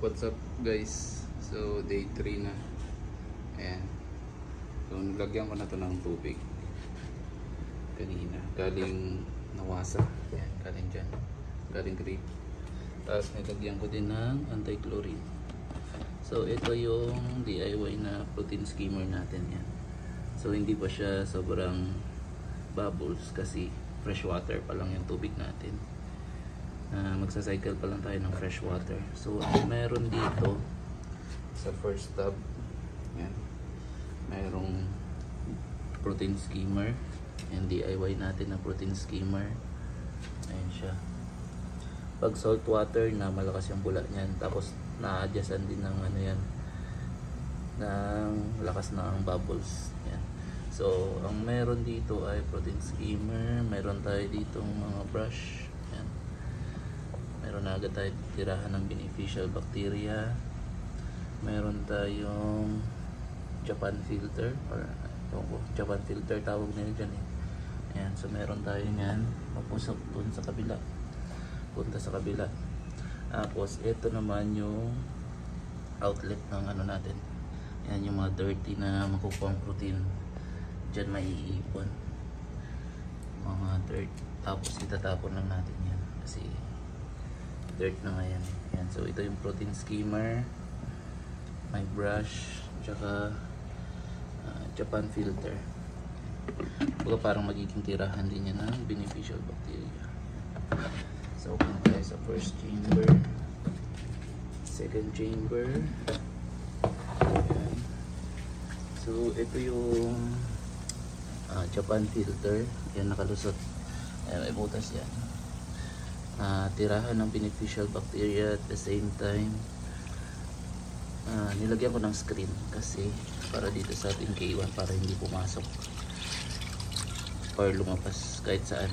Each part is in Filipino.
What's up guys? So day 3 na. Ayan. So nilagyan ko na to ng tubig kanina. Galing Nawasa. Ayan, galing dyan. Galing grape. Tapos nilagyan ko din ng anti-chlorine. So ito yung DIY na protein skimmer natin. Yan. So hindi pa siya sobrang bubbles kasi fresh water pa lang yung tubig natin. Magsa-cycle pa lang tayo ng fresh water. So meron dito sa first tab, yan, mayroong protein skimmer. Yan, DIY natin na protein skimmer. Ayan siya. Pag salt water na malakas yung bula niyan, tapos na-adjustan din ng ano yan, ng lakas ng bubbles. Yan. So ang meron dito ay protein skimmer. Meron tayo dito mga brush. Yan. Meron na agad tayo tirahan ng beneficial bacteria. Meron tayong Japan filter, or Japan filter tawag nila dyan eh. Ayan, so meron tayo nyan. Mapusok dun sa kabila, punta sa kabila. Tapos ito naman yung outlet ng ano natin. Yan yung mga dirty na makukuhang protein. Dyan maiipon mga dirt. Tapos itatapon lang natin yan kasi dirt na nga yan. Yan. So ito yung protein skimmer, may brush, tsaka Japan filter. Baga parang magiging tirahan din yan ng beneficial bacteria. So kung tayo sa first chamber, second chamber. Ayan. So ito yung Japan filter. Yan, nakalusot. Ayan, may butas yan. Tirahan ng beneficial bacteria at the same time nilagyan ko ng screen kasi para dito sa ating K1 para hindi pumasok or lumapas kahit saan.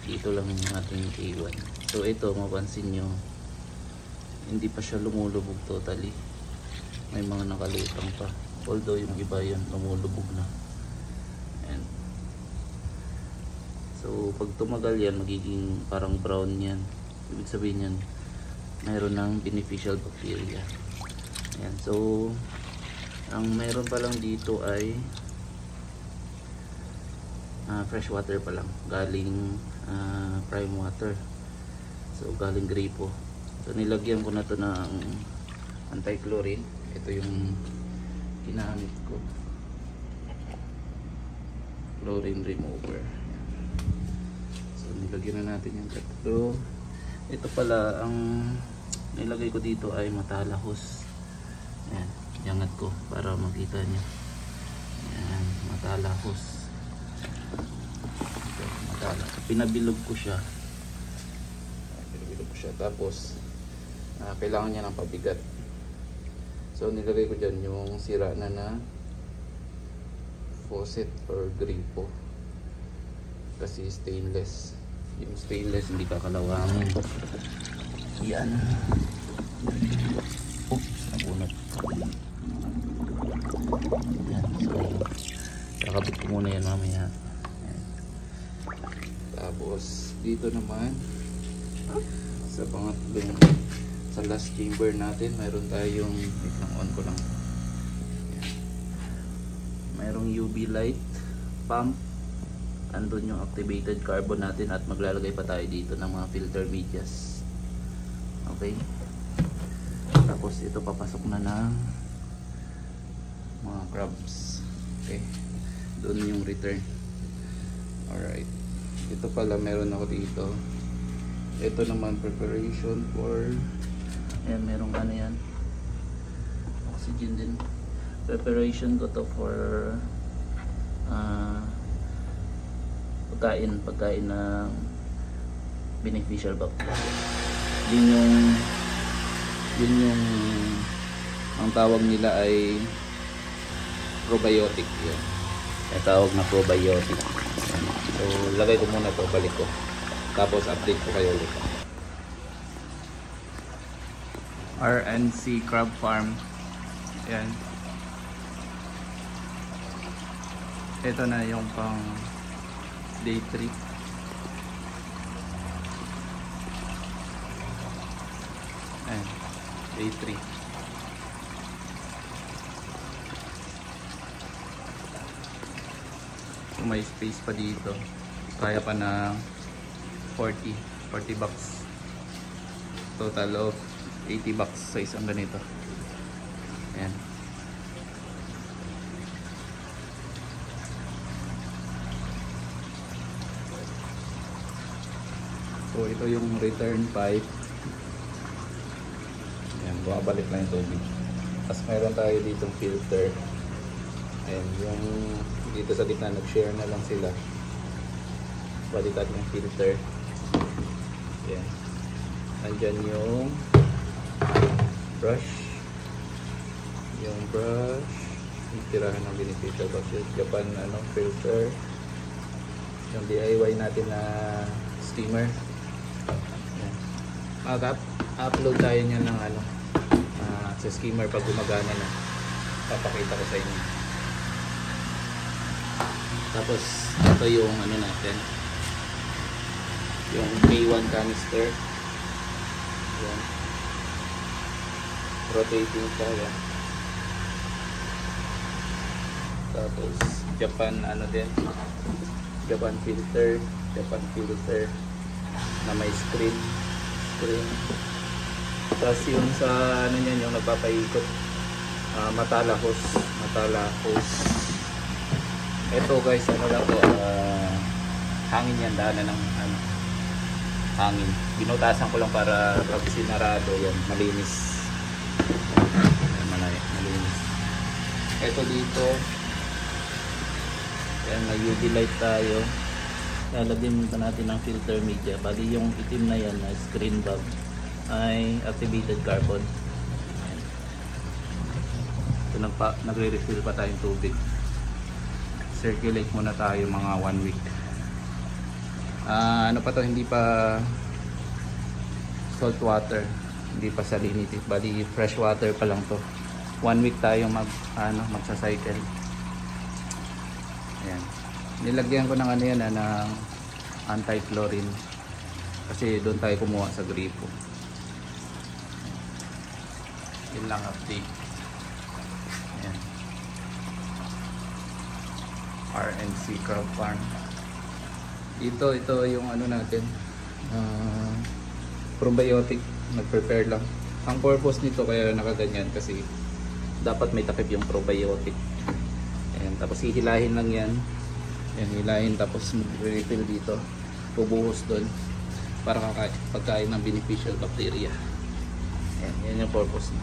Dito lang yung ating K1. So ito, mapansin nyo, hindi pa siya lumulubog totally. May mga nakalutang pa, although yung iba yan lumulubog na. And so pag tumagal yan, magiging parang brown yan. Ibig sabihin yan, mayroon ng beneficial bacteria. Ayan, so ang mayroon pa lang dito ay fresh water pa lang, galing prime water. So galing gripo. So nilagyan ko na to ng anti-chlorine. Ito yung ginamit ko, chlorine remover. So nilagyan na natin yung tatlo. Ito pala, ang nilagay ko dito ay matalahos. Ayan, iangat ko para makita nyo. Ayan, matalahos. Pinabilog ko siya. Tapos kailangan niya ng pabigat. So nilagay ko dyan yung sira na faucet or gripo kasi stainless. Yung stainless hindi kakalawangin. Yan. Oops, nabunot. Yan, so kakabit ko muna yan mamaya. Tapos dito naman sa pangatlong, sa last chamber natin, mayroon tayong, wait lang, on ko lang. Mayroong UV light pump. Andun yung activated carbon natin at maglalagay pa tayo dito ng mga filter medias. Okay. Tapos ito papasok na ng mga crabs. Okay. Doon yung return. Alright. Ito pala meron ako dito. Ito naman preparation for, ayan, merong ano yan, oxygen din. Preparation ko to for pagkain ng beneficial bacteria. Yun yung ang tawag nila ay probiotic. Yan. Ay tawag na probiotic. So lagay ko muna to, balik ko. Tapos update ko kayo ulit. RNC Crab Farm. Yan. Ito na yung pang day 3. Ayan. A3. Kung may space pa dito, kaya pa na 40 bucks. Total of 80 bucks sa isang ganito. Ayan. So ito yung return pipe. Ayan, bumabalik lang yung tubig. Tapos meron tayo ditong filter. Ayan, yung dito sa gitna nag-share na lang sila. Balikan yung filter. Ayan. Nandyan yung brush. Yung brush. Tirahan ng beneficial kasi Japan filter. Yung DIY natin na steamer. Ayan. Mag-upload tayo niya ng sa skimmer pag gumagana na. Papakita ko sa inyo. Tapos ito yung natin. Yung K1 canister. Ayan. Rotating pa yan. Tapos Japan din. Japan filter na may screen. Tapos yung sa niyan yung nagpapaikot, matala hose. Ito guys, lang to, hangin yan, daanan ng hangin. Binutasan ko lang para pag sinarado yan, malinis. Malinis. Ito dito, yan, may UV light tayo. Lalagyan pa natin ng filter media. Bali yung itim na yan na screen bulb ay activated carbon. So nagre-refill pa tayong tubig. Circulate muna tayo mga 1 week. Ano pa to, hindi pa salt water, hindi pa salinity, bali fresh water pa lang to. 1 week tayo magsa-cycle. Ayan. Nilagyan ko ng yan ng anti-chlorine kasi doon tayo kumuha sa gripo. Yun lang update. Ayan. RNC Crab Farm. Ito yung natin, probiotic. Nag-prepare lang. Ang purpose nito kaya nakaganyan kasi dapat may takip yung probiotic. Ayan, tapos hihilahin lang yan. Ayan, hilahin tapos mag-refill dito. Pubuhos doon para pagkain ng beneficial bacteria. Ayan, yan yung purpose na.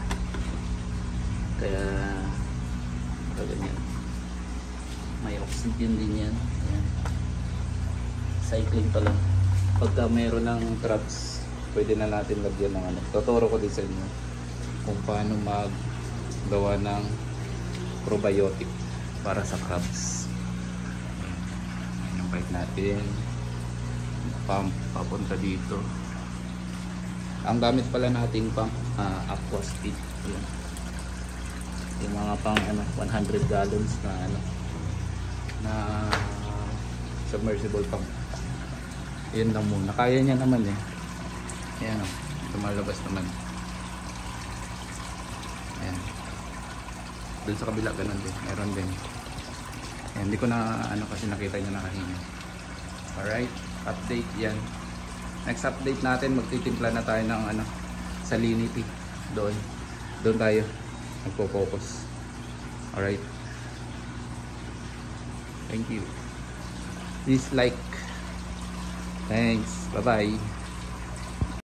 Kaya nakaganyan. May oxygen din yan. Ayan. Cycling pa lang. Pagka mayroon ng crabs, pwede na natin lagyan ng tuturo ko din sa inyo kung paano maggawa ng probiotic para sa crabs. Yung pipe natin, pump papunta dito. Ang gamit pala nating pump, aqua speed. Yan. Yung mga pang 100 gallons na submersible pump. Yan lang muna. Kaya niya naman eh. Ayan o. Tumalabas naman. Ayan. Doon sa kabila ganun din. Meron din. Ayan. Hindi ko na kasi nakita nyo na kanina. Alright. Update yan. Next update natin. Magtitimpla na tayo ng salinity. Doon tayo. Magpo-focus. Alright. Thank you. Please like. Thanks. Bye-bye.